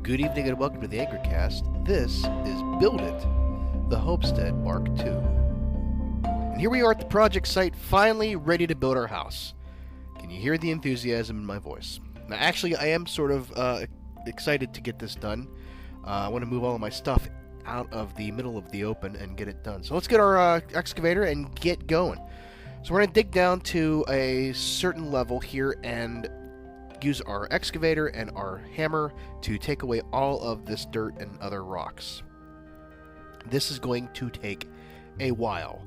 Good evening and welcome to the Anchorcast. This is Build It, the Homestead Mark II. And here we are at the project site, finally ready to build our house. Can you hear the enthusiasm in my voice? Now actually, I am sort of excited to get this done. I want to move all of my stuff out of the middle of the open and get it done. So let's get our excavator and get going. So we're going to dig down to a certain level here and use our excavator and our hammer to take away all of this dirt and other rocks. This is going to take a while.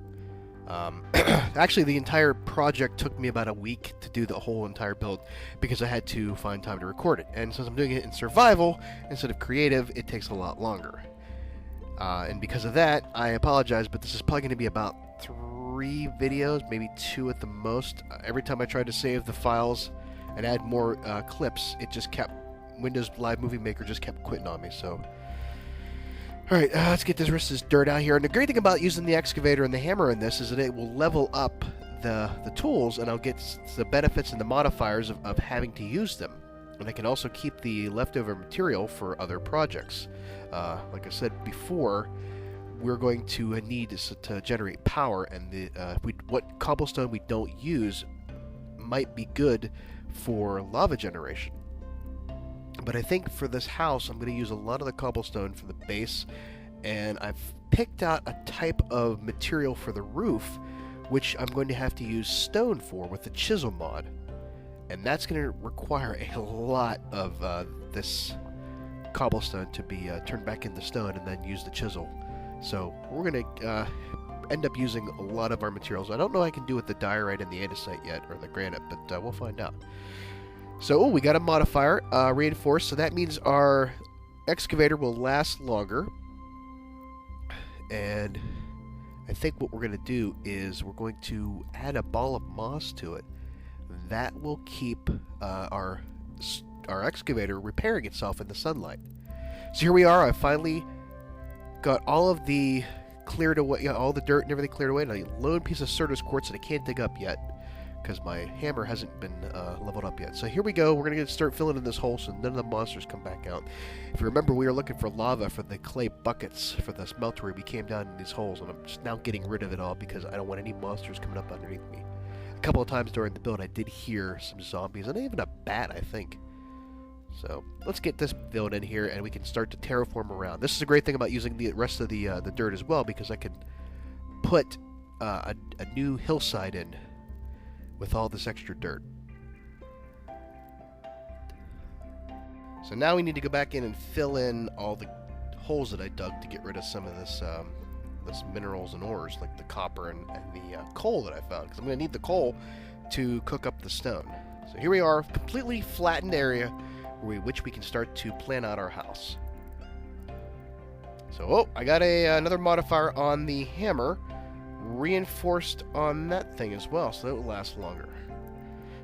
Actually, the entire project took me about a week to do the whole entire build because I had to find time to record it. And since I'm doing it in survival instead of creative, it takes a lot longer. And because of that, I apologize, but this is probably going to be about 3 videos, maybe 2 at the most. Every time I tried to save the files and add more clips, it just kept, Windows Live Movie Maker just kept quitting on me, so. Alright, let's get this rest of this dirt out here. And the great thing about using the excavator and the hammer in this is that it will level up the tools, and I'll get the benefits and the modifiers of having to use them. And I can also keep the leftover material for other projects. Like I said before, we're going to need to generate power, and what cobblestone we don't use might be good for lava generation. But I think for this house, I'm going to use a lot of the cobblestone for the base, and I've picked out a type of material for the roof, which I'm going to have to use stone for with the Chisel Mod. And that's going to require a lot of this cobblestone to be turned back into stone and then use the chisel. So we're going to end up using a lot of our materials. I don't know what I can do with the diorite and the andesite yet, or the granite, but we'll find out. So we got a modifier, reinforced, so that means our excavator will last longer. And I think what we're going to do is we're going to add a ball of moss to it. That will keep our excavator repairing itself in the sunlight. So here we are. I finally got all of the cleared away, all the dirt and everything cleared away, and a lone piece of Certus quartz that I can't dig up yet because my hammer hasn't been leveled up yet. So here we go. We're going to start filling in this hole so none of the monsters come back out. If you remember, we were looking for lava for the clay buckets for the smeltery. We came down in these holes, and I'm just now getting rid of it all because I don't want any monsters coming up underneath me. A couple of times during the build, I did hear some zombies, and even a bat, I think. So let's get this filled in here, and we can start to terraform around. This is a great thing about using the rest of the dirt as well, because I can put a new hillside in with all this extra dirt. So now we need to go back in and fill in all the holes that I dug to get rid of some of this minerals and ores, like the copper and the coal that I found, because I'm going to need the coal to cook up the stone. So here we are, completely flattened area which we can start to plan out our house. So, I got another modifier on the hammer, reinforced on that thing as well, so that will last longer.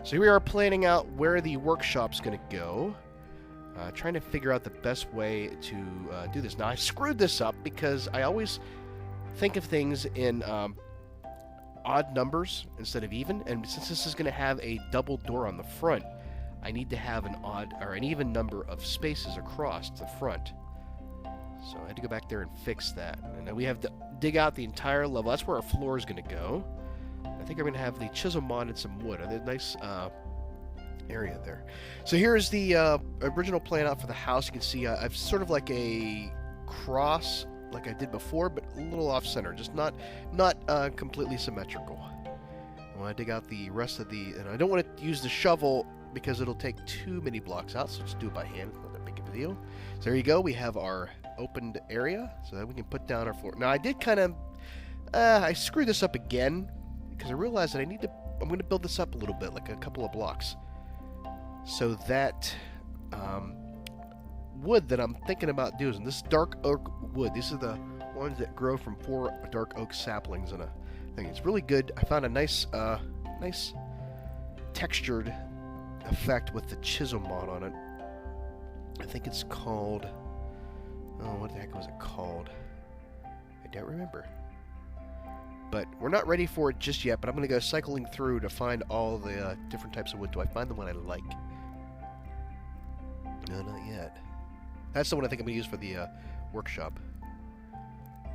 So here we are planning out where the workshop's going to go. Trying to figure out the best way to do this. Now, I screwed this up because I always think of things in odd numbers instead of even, and since this is going to have a double door on the front, I need to have an odd or an even number of spaces across the front. So I had to go back there and fix that. And then we have to dig out the entire level. That's where our floor is going to go. I think I'm going to have the Chisel Mod and some wood. A nice area there. So here's the original plan out for the house. You can see I've sort of like a cross like I did before, but a little off-center. Just not completely symmetrical. I want to dig out the rest of the... And I don't want to use the shovel because it'll take too many blocks out, so just do it by hand. Not that big of a deal. So there you go. We have our opened area so that we can put down our floor. Now, I did kind of... I screwed this up again because I realized that I'm going to build this up a little bit, like a couple of blocks. So that wood that I'm thinking about doing, this dark oak wood, these are the ones that grow from 4 dark oak saplings in a thing. It's really good. I found a nice textured effect with the Chisel Mod on it. I think it's called... Oh, what the heck was it called? I don't remember. But we're not ready for it just yet, but I'm going to go cycling through to find all the different types of wood. Do I find the one I like? No, not yet. That's the one I think I'm going to use for the workshop.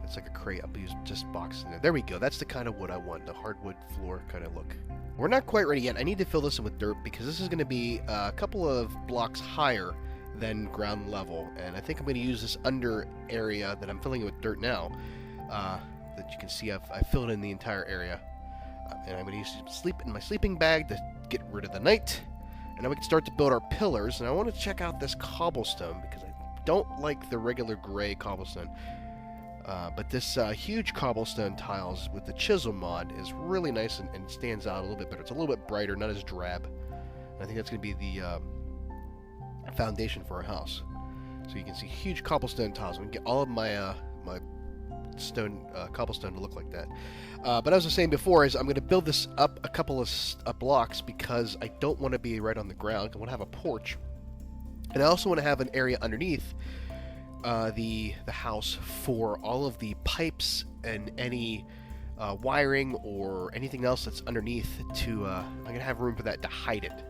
It's like a crate. I'll use just boxes in there. There we go. That's the kind of wood I want. The hardwood floor kind of look. We're not quite ready yet. I need to fill this in with dirt because this is going to be a couple of blocks higher than ground level. And I think I'm going to use this under area that I'm filling it with dirt now. That you can see I've filled in the entire area. And I'm going to use sleep in my sleeping bag to get rid of the night. And now we can start to build our pillars. And I want to check out this cobblestone because I don't like the regular gray cobblestone. But this huge cobblestone tiles with the Chisel Mod is really nice and stands out a little bit better. It's a little bit brighter, not as drab. And I think that's going to be the foundation for our house. So you can see huge cobblestone tiles. I'm going to get all of my my stone cobblestone to look like that. But as I was saying before, is I'm going to build this up a couple of blocks because I don't want to be right on the ground. I want to have a porch, and I also want to have an area underneath the house for all of the pipes and any wiring or anything else that's underneath. I'm going to have room for that to hide it.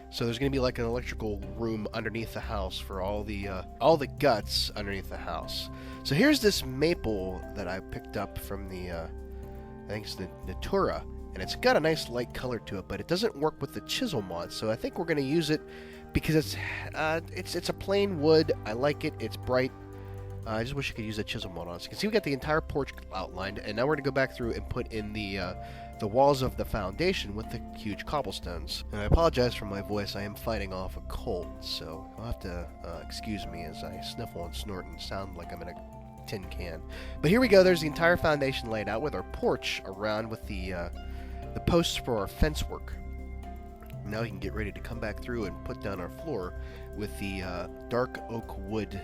So there's going to be like an electrical room underneath the house for all the guts underneath the house. So here's this maple that I picked up from the I think it's the Natura, and it's got a nice light color to it, but it doesn't work with the Chisel Mod. So I think we're going to use it because it's a plain wood. I like it. It's bright. I just wish I could use a Chisel Mod on it. So you can see we got the entire porch outlined, and now we're going to go back through and put in the walls of the foundation with the huge cobblestones. And I apologize for my voice. I am fighting off a cold, so you'll have to excuse me as I sniffle and snort and sound like I'm in a tin can. But here we go. There's the entire foundation laid out with our porch around with the posts for our fence work. Now we can get ready to come back through and put down our floor with the dark oak wood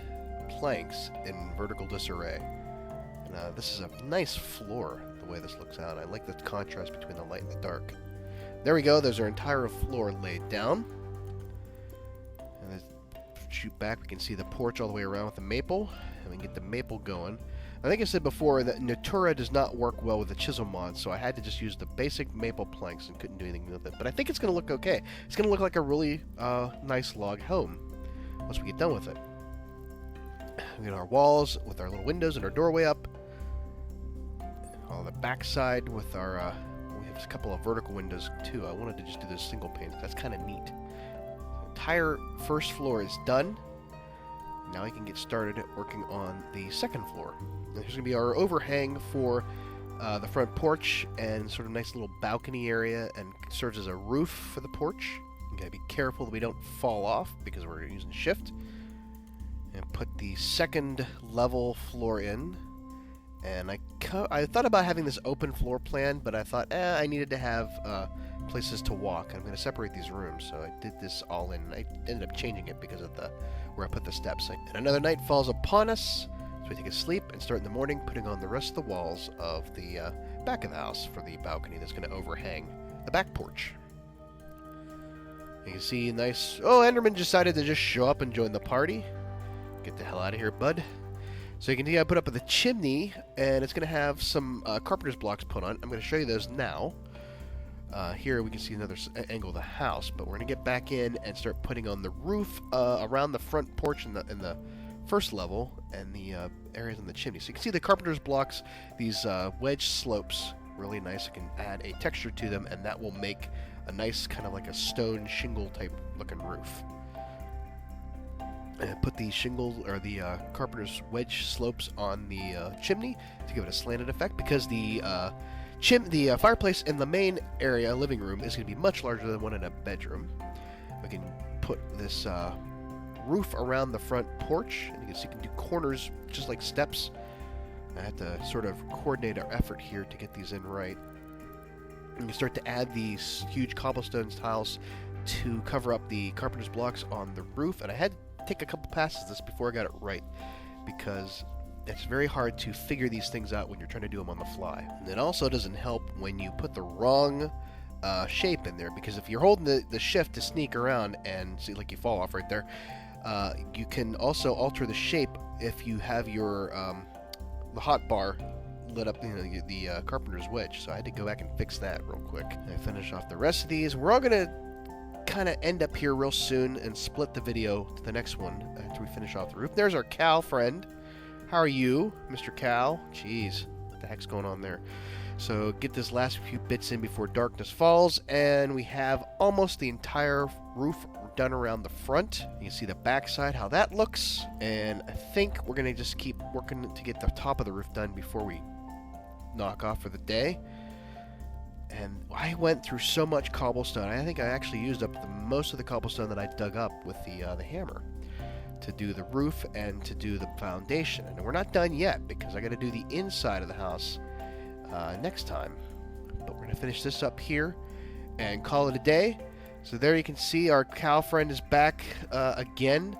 planks in vertical disarray. And this is a nice floor, the way this looks out. I like the contrast between the light and the dark. There we go. There's our entire floor laid down. And let's shoot back. We can see the porch all the way around with the maple. And we can get the maple going. I think I said before that Natura does not work well with the Chisel Mod, so I had to just use the basic maple planks and couldn't do anything with it. But I think it's going to look okay. It's going to look like a really nice log home once we get done with it. We got our walls with our little windows and our doorway up. On the back side with our, we have a couple of vertical windows too. I wanted to just do this single pane. That's kind of neat. The entire first floor is done. Now we can get started working on the second floor. Now, here's going to be our overhang for the front porch and sort of nice little balcony area, and serves as a roof for the porch. You got to be careful that we don't fall off because we're using shift. And put the second level floor in. And I thought about having this open floor plan, but I thought, I needed to have places to walk. I'm going to separate these rooms, so I did this all in. I ended up changing it because of where I put the steps. And another night falls upon us, so we take a sleep and start in the morning putting on the rest of the walls of the back of the house for the balcony that's going to overhang the back porch. You can see nice... Oh, Enderman decided to just show up and join the party. Get the hell out of here, bud. So you can see I put up the chimney, and it's going to have some carpenter's blocks put on. I'm going to show you those now. Here we can see another angle of the house, but we're going to get back in and start putting on the roof around the front porch in the first level, and the areas in the chimney. So you can see the carpenter's blocks, these wedge slopes, really nice. I can add a texture to them, and that will make a nice kind of like a stone shingle type looking roof. And put the shingle or the carpenter's wedge slopes on the chimney to give it a slanted effect, because the fireplace in the main area, living room, is going to be much larger than one in a bedroom. We can put this roof around the front porch, and you can see you can do corners just like steps. I have to sort of coordinate our effort here to get these in right. And you start to add these huge cobblestone tiles to cover up the carpenter's blocks on the roof, and I had take a couple passes at this before I got it right, because it's very hard to figure these things out when you're trying to do them on the fly. And it also doesn't help when you put the wrong shape in there, because if you're holding the shift to sneak around and see, like, you fall off right there, you can also alter the shape if you have your the hot bar lit up, the carpenter's wedge. So I had to go back and fix that real quick. And I finish off the rest of these. We're all gonna kind of end up here real soon and split the video to the next one after we finish off the roof. There's our cow friend. How are you, Mr. Cow? Jeez, what the heck's going on there? So get this last few bits in before darkness falls, and we have almost the entire roof done around the front. You can see the back side, how that looks, and I think we're going to just keep working to get the top of the roof done before we knock off for the day. And I went through so much cobblestone. I think I actually used up most of the cobblestone that I dug up with the hammer to do the roof and to do the foundation. And we're not done yet because I got to do the inside of the house next time. But we're going to finish this up here and call it a day. So there you can see our cow friend is back again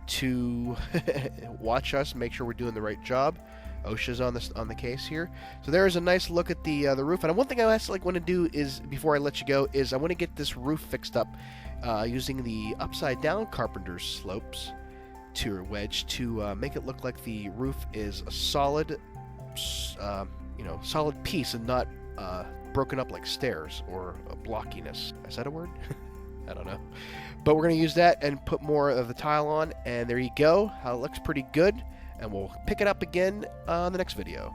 to watch us, make sure we're doing the right job. OSHA's on the case here. So there is a nice look at the roof. And one thing I actually want to do is, before I let you go, is I want to get this roof fixed up using the upside down Carpenter's slopes to wedge to make it look like the roof is a solid, solid piece and not broken up like stairs or a blockiness. Is that a word? I don't know. But we're going to use that and put more of the tile on, and there you go. How it looks pretty good. And we'll pick it up again on the next video.